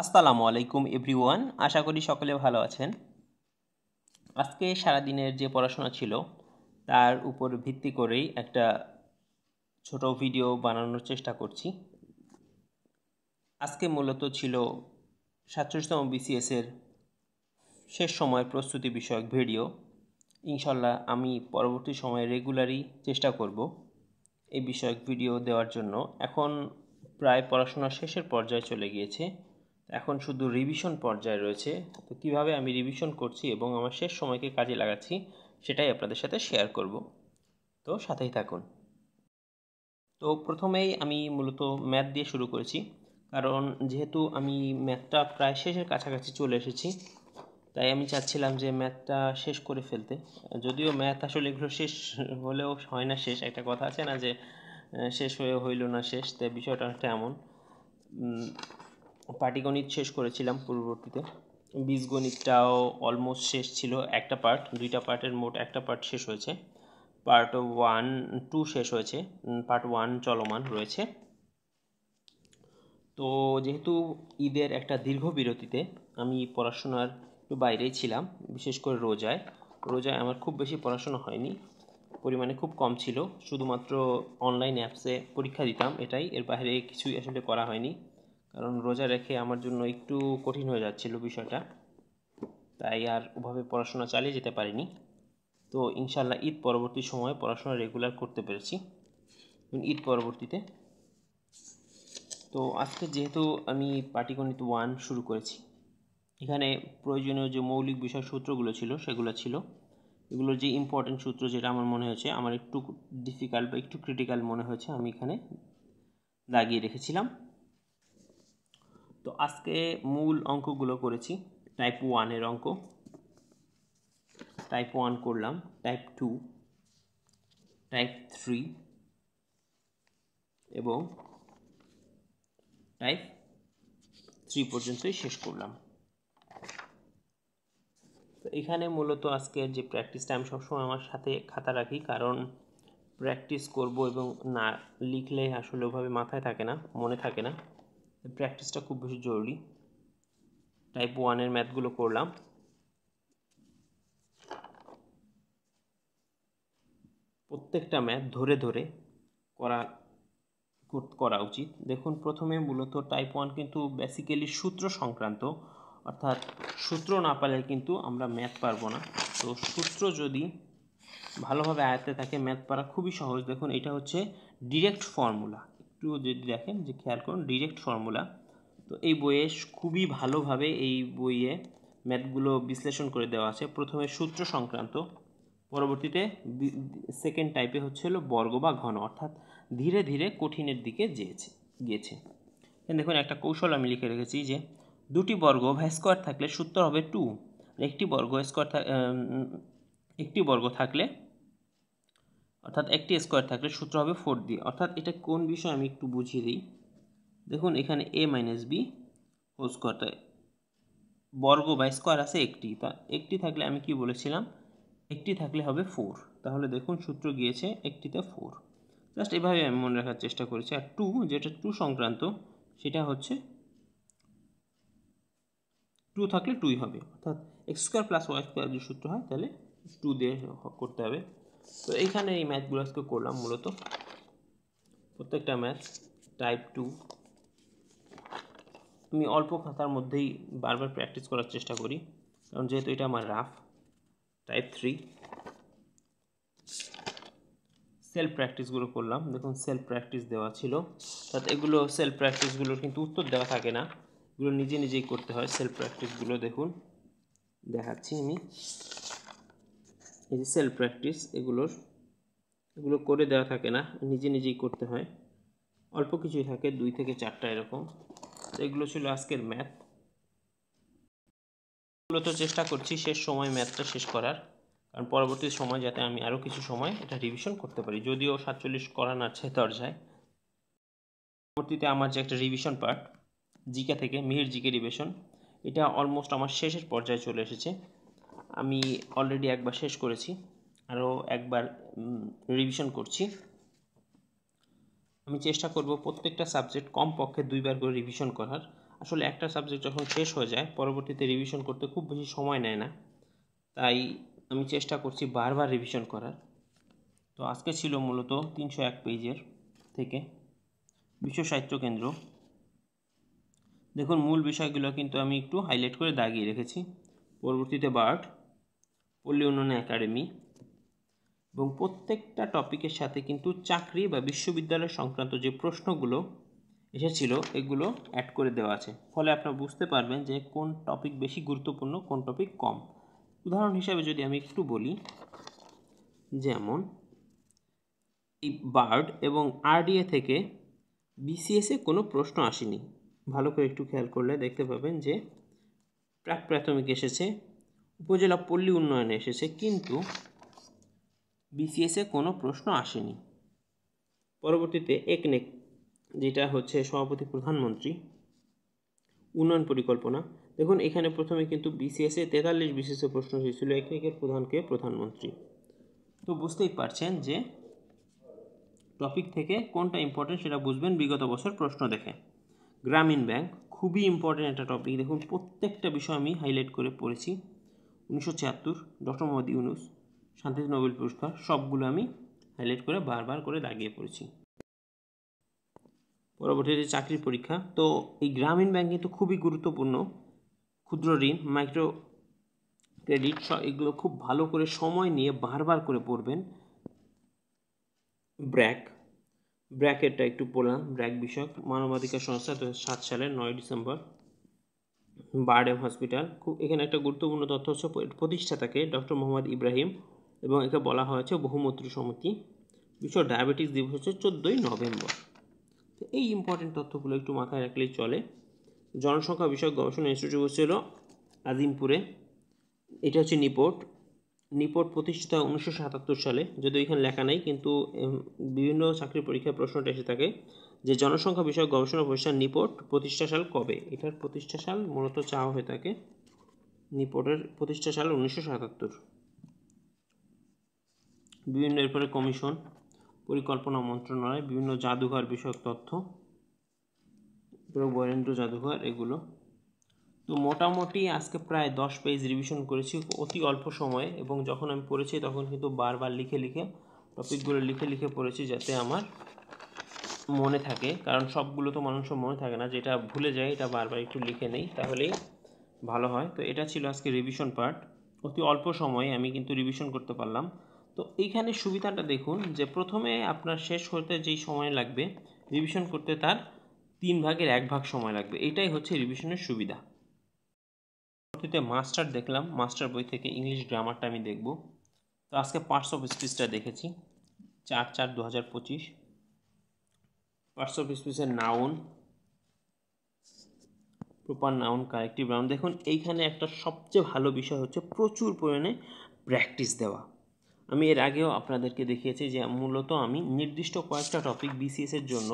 আসসালামু আলাইকুম এভরিওয়ান, আশা করি সকলে ভালো আছেন। আজকে সারাদিনের যে পড়াশোনা ছিল তার উপর ভিত্তি করেই একটা ছোট ভিডিও বানানোর চেষ্টা করছি। আজকে মূলত ছিল 47তম বিসিএসের শেষ সময় প্রস্তুতি বিষয়ক ভিডিও। ইনশাল্লাহ আমি পরবর্তী সময়ে রেগুলারই চেষ্টা করব এই বিষয়ক ভিডিও দেওয়ার জন্য। এখন প্রায় পড়াশোনা শেষের পর্যায়ে চলে গিয়েছে, এখন শুধু রিভিশন পর্যায়ে রয়েছে। তো কীভাবে আমি রিভিশন করছি এবং আমার শেষ সময়কে কাজে লাগাচ্ছি সেটাই আপনাদের সাথে শেয়ার করব, তো সাথেই থাকুন। তো প্রথমেই আমি মূলত ম্যাথ দিয়ে শুরু করেছি, কারণ যেহেতু আমি ম্যাথটা প্রায় শেষের কাছাকাছি চলে এসেছি, তাই আমি চাচ্ছিলাম যে ম্যাথটা শেষ করে ফেলতে। যদিও ম্যাথ আসলে এগুলো শেষ হলেও হয় না শেষ, একটা কথা আছে না যে শেষ হয়ে হইল না শেষ, তাই বিষয়টা একটা এমন। পাটিগণিত শেষ করেছিলাম পূর্ববর্তীতে, বীজগণিতটাও অলমোস্ট শেষ ছিল, একটা পার্ট, দুইটা পার্টের মোট একটা পার্ট শেষ হয়েছে। পার্ট 1-2 শেষ হয়েছে, পার্ট 1 চলমান রয়েছে। তো যেহেতু ঈদের একটা দীর্ঘ বিরতিতে আমি পড়াশোনার একটু বাইরেই ছিলাম, বিশেষ করে রোজায় আমার খুব বেশি পড়াশোনা হয়নি, পরিমাণে খুব কম ছিল, শুধুমাত্র অনলাইন অ্যাপসে পরীক্ষা দিতাম, এটাই, এর বাইরে কিছুই আসলে করা হয়নি, কারণ রোজা রেখে আমার জন্য একটু কঠিন হয়ে যাচ্ছিল বিষয়টা, তাই আর ওভাবে পড়াশোনা চালিয়ে যেতে পারিনি। তো ইনশাল্লাহ ঈদ পরবর্তী সময়ে পড়াশোনা রেগুলার করতে পেরেছি ঈদ পরবর্তীতে। তো আজকে যেহেতু আমি পাটিগণিত 1 শুরু করেছি, এখানে প্রয়োজনীয় যে মৌলিক বিষয় সূত্রগুলো ছিল সেগুলো ছিল, এগুলোর যে ইম্পর্টেন্ট সূত্র যেটা আমার মনে হয়েছে, আমার একটু ডিফিকাল্ট বা একটু ক্রিটিক্যাল মনে হয়েছে, আমি এখানে দাগিয়ে রেখেছিলাম। তো আজকে মূল অঙ্কগুলো করেছি। টাইপ 1 এর অঙ্ক, টাইপ 1 করলাম, টাইপ 2, টাইপ 3 এবং টাইপ 3 পর্যন্তই শেষ করলাম। তো এখানে মূলত আজকের যে প্র্যাকটিসটা, আমি সবসময় আমার সাথে খাতা রাখি, কারণ প্র্যাকটিস করব এবং না লিখলে আসলে ওভাবে মাথায় থাকে না, মনে থাকে না, প্র্যাকটিসটা খুব বেশি জরুরি। টাইপ 1 এর ম্যাথগুলো করলাম। প্রত্যেকটা ম্যাথ ধরে ধরে করা উচিত। দেখুন, প্রথমে মূলত টাইপ 1 কিন্তু বেসিক্যালি সূত্র সংক্রান্ত, অর্থাৎ সূত্র না পারলে কিন্তু আমরা ম্যাথ পারবো না। তো সূত্র যদি ভালোভাবে আয়ত্তে থাকে ম্যাথ পারা খুবই সহজ। দেখুন, এটা হচ্ছে ডিরেক্ট ফর্মুলা, একটু যদি দেখেন যে খেয়াল করুন, ডিরেক্ট ফর্মুলা। তো এই বইয়ে খুবই ভালোভাবে এই বইয়ে ম্যাথগুলো বিশ্লেষণ করে দেওয়া আছে। প্রথমে সূত্র সংক্রান্ত, পরবর্তীতে সেকেন্ড টাইপে হচ্ছে হলো বর্গ বা ঘন, অর্থাৎ ধীরে ধীরে কঠিনের দিকে গিয়েছে। দেখুন, একটা কৌশল আমি লিখে রেখেছি যে দুটি বর্গ বা স্কোয়ার থাকলে সূত্র হবে 2, একটি বর্গ থাকলে অর্থাৎ একটি স্কোয়ার থাকলে সূত্র হবে 4 দিয়ে। অর্থাৎ এটা কোন বিষয় আমি একটু বুঝিয়ে দিই। দেখুন, এখানে a - b হোল স্কোয়ারটা বর্গ বা স্কোয়ার আছে একটি, তা একটি থাকলে আমি কি বলেছিলাম, একটি থাকলে হবে 4, তাহলে দেখুন সূত্র গিয়েছে একটিতে 4। জাস্ট এভাবে আমি মনে রাখার চেষ্টা করেছি। আর 2, যেটা 2 সংক্রান্ত, সেটা হচ্ছে 2 থাকলে 2ই হবে, অর্থাৎ x² + y² যদি সূত্র হয় তাহলে 2 দিয়ে করতে হবে। তো এইখানে এই ম্যাথগুলো আজকে করলাম মূলত, প্রত্যেকটা ম্যাথ টাইপ 2 আমি অল্প খাতার মধ্যেই বারবার প্র্যাকটিস করার চেষ্টা করি, কারণ যেহেতু এটা আমার রাফ। টাইপ 3 সেলফ প্র্যাকটিসগুলো করলাম। দেখুন, সেলফ প্র্যাকটিস দেওয়া ছিল, অর্থাৎ এগুলো সেলফ প্র্যাকটিসগুলোর কিন্তু উত্তর দেওয়া থাকে না, এগুলো নিজে নিজেই করতে হয় সেলফ প্র্যাকটিসগুলো। দেখুন, দেখাচ্ছি আমি, এই যে সেলফ প্র্যাকটিস, এগুলো করে দেওয়া থাকে না, নিজে নিজেই করতে হয়, অল্প কিছুই থাকে, 2 থেকে 4টা এরকম। তো এগুলো ছিল আজকের ম্যাথ। মূলত চেষ্টা করছি শেষ সময় ম্যাথটা শেষ করার, কারণ পরবর্তী সময় যাতে আমি আরও কিছু সময় এটা রিভিশন করতে পারি, যদিও 47 করা নাড়ছে দরজায়। পরবর্তীতে আমার যে একটা রিভিশন পার্ট জিকে থেকে, মিহির জিকে রিভিশন, এটা অলমোস্ট আমার শেষের পর্যায়ে চলে এসেছে। আমি অলরেডি একবার শেষ করেছি, আরও একবার রিভিশন করছি। আমি চেষ্টা করব প্রত্যেকটা সাবজেক্ট কমপক্ষে 2বার করে রিভিশন করার। আসলে একটা সাবজেক্ট যখন শেষ হয়ে যায় পরবর্তীতে রিভিশন করতে খুব বেশি সময় নেয় না, তাই আমি চেষ্টা করছি বারবার রিভিশন করার। তো আজকে ছিল মূলত 301 পেজের থেকে বিশ্ব সাহিত্য কেন্দ্র। দেখুন মূল বিষয়গুলো কিন্তু আমি একটু হাইলাইট করে দাগিয়ে রেখেছি। পরবর্তীতে বার্ড, পল্লী উন্নয়ন একাডেমি, এবং প্রত্যেকটা টপিকের সাথে কিন্তু চাকরি বা বিশ্ববিদ্যালয় সংক্রান্ত যে প্রশ্নগুলো এসেছিল এগুলো অ্যাড করে দেওয়া আছে, ফলে আপনারা বুঝতে পারবেন যে কোন টপিক বেশি গুরুত্বপূর্ণ, কোন টপিক কম। উদাহরণ হিসাবে যদি আমি একটু বলি, যেমন এই বার্ড এবং আরডিএ থেকে বিসিএসে কোনো প্রশ্ন আসেনি। ভালো করে একটু খেয়াল করলে দেখতে পাবেন যে প্রাক প্রাথমিক এসেছে, উপজেলা পল্লী উন্নয়নে এসেছে, কিন্তু বিসিএসে কোনো প্রশ্ন আসেনি। পরবর্তীতে একনেক, যেটা হচ্ছে সভাপতি প্রধানমন্ত্রী উন্নয়ন পরিকল্পনা, দেখুন এখানে প্রথমে কিন্তু বিসিএসে 43 বিসিএসে প্রশ্ন হয়েছিল, একনেকের প্রধানকে প্রধানমন্ত্রী। তো বুঝতেই পারছেন যে টপিক থেকে কোনটা ইম্পর্টেন্ট সেটা বুঝবেন বিগত বছর প্রশ্ন দেখে। গ্রামীণ ব্যাংক খুবই ইম্পর্টেন্ট একটা টপিক, দেখুন প্রত্যেকটা বিষয় আমি হাইলাইট করে পড়েছি। 1976, ডক্টর মোহাম্মদ ইউনূস, শান্তি নোবেল পুরস্কার, সবগুলো আমি হাইলাইট করে বারবার করে দাগিয়ে পড়েছি। পরবর্তীতে চাকরির পরীক্ষা, তো এই গ্রামীণ ব্যাংক কিন্তু খুবই গুরুত্বপূর্ণ। ক্ষুদ্র ঋণ, মাইক্রো ক্রেডিট, এগুলো খুব ভালো করে সময় নিয়ে বারবার করে পড়বেন। ব্র্যাকেটটা একটু পড়লাম, ব্র্যাক বিষয়ক মানবাধিকার সংস্থা 2007 সালের 9 ডিসেম্বর। বারডেম হসপিটাল, খুব এখানে একটা গুরুত্বপূর্ণ তথ্য হচ্ছে প্রতিষ্ঠাতাকে ডক্টর মোহাম্মদ ইব্রাহিম, এবং একে বলা হয়েছে বহুমূত্র সমিতি। বিশ্ব ডায়াবেটিস দিবস হচ্ছে 14ই নভেম্বর। তো এই ইম্পর্টেন্ট তথ্যগুলো একটু মাথায় রাখলেই চলে। জনসংখ্যা বিষয়ক গবেষণা ইনস্টিটিউট হচ্ছিল আজিমপুরে, এটা হচ্ছে নিপোর্ট প্রতিষ্ঠিত 1977 সালে, যদিও এখানে লেখা নেই, কিন্তু বিভিন্ন চাকরির পরীক্ষায় প্রশ্নটা এসে থাকে যে জনসংখ্যা বিষয়ক গবেষণা প্রতিষ্ঠান নিপোর্ট প্রতিষ্ঠা সাল কবে। এটার প্রতিষ্ঠা সাল মূলত চাওয়া হয়ে থাকে, নিপোর্টের প্রতিষ্ঠা সাল 1977। বিভিন্ন এরপরে কমিশন, পরিকল্পনা মন্ত্রণালয়, বিভিন্ন জাদুঘর বিষয়ক তথ্য, বরেন্দ্র জাদুঘর, এগুলো। তো মোটামুটি আজকে প্রায় 10 পেজ রিভিশন করেছি অতি অল্প সময়ে, এবং যখন আমি পড়েছি তখন কিন্তু বারবার লিখে টপিকগুলো লিখে পড়েছি, যাতে আমার মনে থাকে, কারণ সবগুলো তো মানুষের মনে থাকে না, যেটা ভুলে যায় এটা বারবার একটু লিখে নেই, তাহলেই ভালো হয়। তো এটা ছিল আজকে রিভিশন পার্ট, অতি অল্প সময়ে আমি কিন্তু রিভিশন করতে পারলাম। তো এইখানে সুবিধাটা দেখুন যে প্রথমে আপনার শেষ হতে যেই সময় লাগবে রিভিশন করতে তার 3 ভাগের 1 ভাগ সময় লাগবে, এটাই হচ্ছে রিভিশনের সুবিধা। পরবর্তীতে মাস্টার দেখলাম, মাস্টার বই থেকে ইংলিশ গ্রামারটা আমি দেখব। তো আজকে পার্টস অফ স্পিচটা দেখেছি, 4/4/2025। পার্টস অফ স্পিচের noun, proper noun, collective noun. দেখুন এইখানে একটা সবচেয়ে ভালো বিষয় হচ্ছে প্রচুর পরিমাণে প্র্যাকটিস দেওয়া। আমি এর আগেও আপনাদেরকে দেখিয়েছি যে মূলত আমি নির্দিষ্ট কয়েকটা টপিক বিসিএসের জন্য,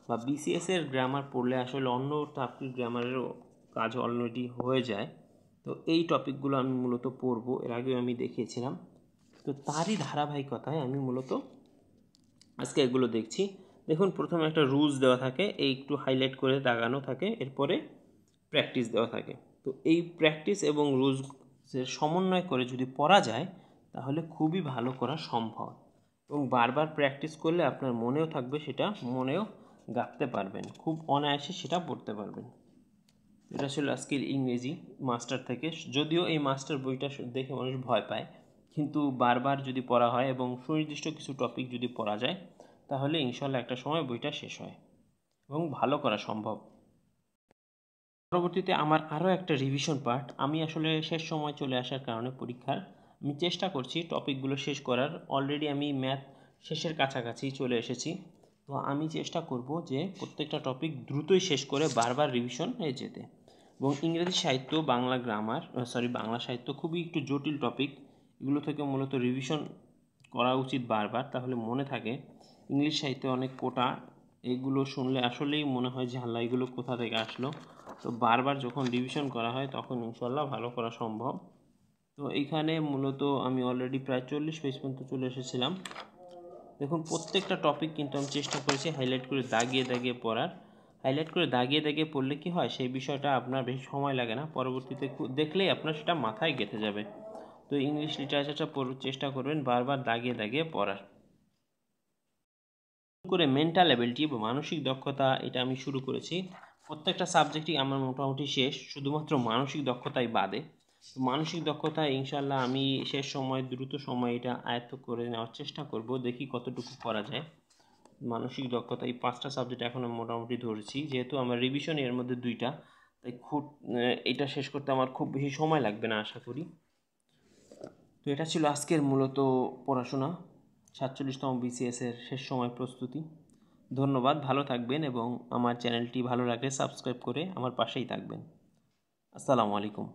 বা বিসিএসের গ্রামার পড়লে আসলে অন্য টপিক গ্রামারেরও কাজ অলরেডি হয়ে যায়, তো এই টপিকগুলো আমি মূলত পড়বো, এর আগেও আমি দেখিয়েছিলাম। তো তারই ধারাবাহিকতায় আমি মূলত আজকে এগুলো দেখছি। দেখুন প্রথমে একটা রুলস দেওয়া থাকে, এই একটু হাইলাইট করে দাগানো থাকে, এরপরে প্র্যাকটিস দেওয়া থাকে। তো এই প্র্যাকটিস এবং রুলসের সমন্বয় করে যদি পড়া যায় তাহলে খুবই ভালো করা সম্ভব, এবং বারবার প্র্যাকটিস করলে আপনার মনেও থাকবে, সেটা মনেও গাঁথতে পারবেন, খুব অনায়াসে সেটা পড়তে পারবেন। এটা ছিল আজকের ইংরেজি মাস্টার থেকে। যদিও এই মাস্টার বইটা দেখে মানুষ ভয় পায়, কিন্তু বারবার যদি পড়া হয় এবং সুনির্দিষ্ট কিছু টপিক যদি পড়া যায় তাহলে ইনশাল্লাহ একটা সময় বইটা শেষ হয় এবং ভালো করা সম্ভব। পরবর্তীতে আমার আরও একটা রিভিশন পার্ট, আমি আসলে শেষ সময় চলে আসার কারণে পরীক্ষার আমি চেষ্টা করছি টপিকগুলো শেষ করার। অলরেডি আমি ম্যাথ শেষের কাছাকাছি চলে এসেছি, তো আমি চেষ্টা করব যে প্রত্যেকটা টপিক দ্রুতই শেষ করে বারবার রিভিশন হয়ে যেতে। এবং ইংরেজি সাহিত্য, বাংলা গ্রামার, বাংলা সাহিত্য খুবই একটু জটিল টপিক, এগুলো থেকে মূলত রিভিশন করা উচিত বারবার, তাহলে মনে থাকে। ইংলিশ সাহিত্যে অনেক কোটা, এগুলো শুনলে আসলেই মনে হয় যে আল্লাহ এগুলো কোথা থেকে আসলো। তো বারবার যখন রিভিশন করা হয় তখন ইনশাল্লাহ ভালো করা সম্ভব। তো এইখানে মূলত আমি অলরেডি প্রায় 40 পেজ পর্যন্ত চলে এসেছিলাম। দেখুন প্রত্যেকটা টপিক কিন্তু আমি চেষ্টা করেছি হাইলাইট করে দাগিয়ে পড়ার। হাইলাইট করে দাগিয়ে দাগিয়ে পড়লে কি হয়, সেই বিষয়টা আপনার বেশি সময় লাগে না, পরবর্তীতে দেখলেই আপনার সেটা মাথায় গেঁথে যাবে। তো ইংলিশ লিটারেচারটা চেষ্টা করবেন বারবার দাগিয়ে দাগিয়ে পড়ার। করে মেন্টাল অ্যাবিলিটি বা মানসিক দক্ষতা, এটা আমি শুরু করেছি। প্রত্যেকটা সাবজেক্টই আমার মোটামুটি শেষ, শুধুমাত্র মানসিক দক্ষতাই বাদে। মানসিক দক্ষতা ইনশাল্লাহ আমি শেষ সময় দ্রুত সময় এটা আয়ত্ত করে নেওয়ার চেষ্টা করব, দেখি কতটুকু করা যায়। মানসিক দক্ষতা এই 5টা সাবজেক্ট এখন আমি মোটামুটি ধরেছি, যেহেতু আমার রিভিশন এর মধ্যে 2টা, তাই এটা শেষ করতে আমার খুব বেশি সময় লাগবে না আশা করি। তো এটা ছিল আজকের মূলত পড়াশোনা, 47তম বিসিএসের শেষ সময় প্রস্তুতি। ধন্যবাদ, ভালো থাকবেন এবং আমার চ্যানেলটি ভালো লাগলে সাবস্ক্রাইব করে আমার পাশেই থাকবেন। আসসালামু আলাইকুম।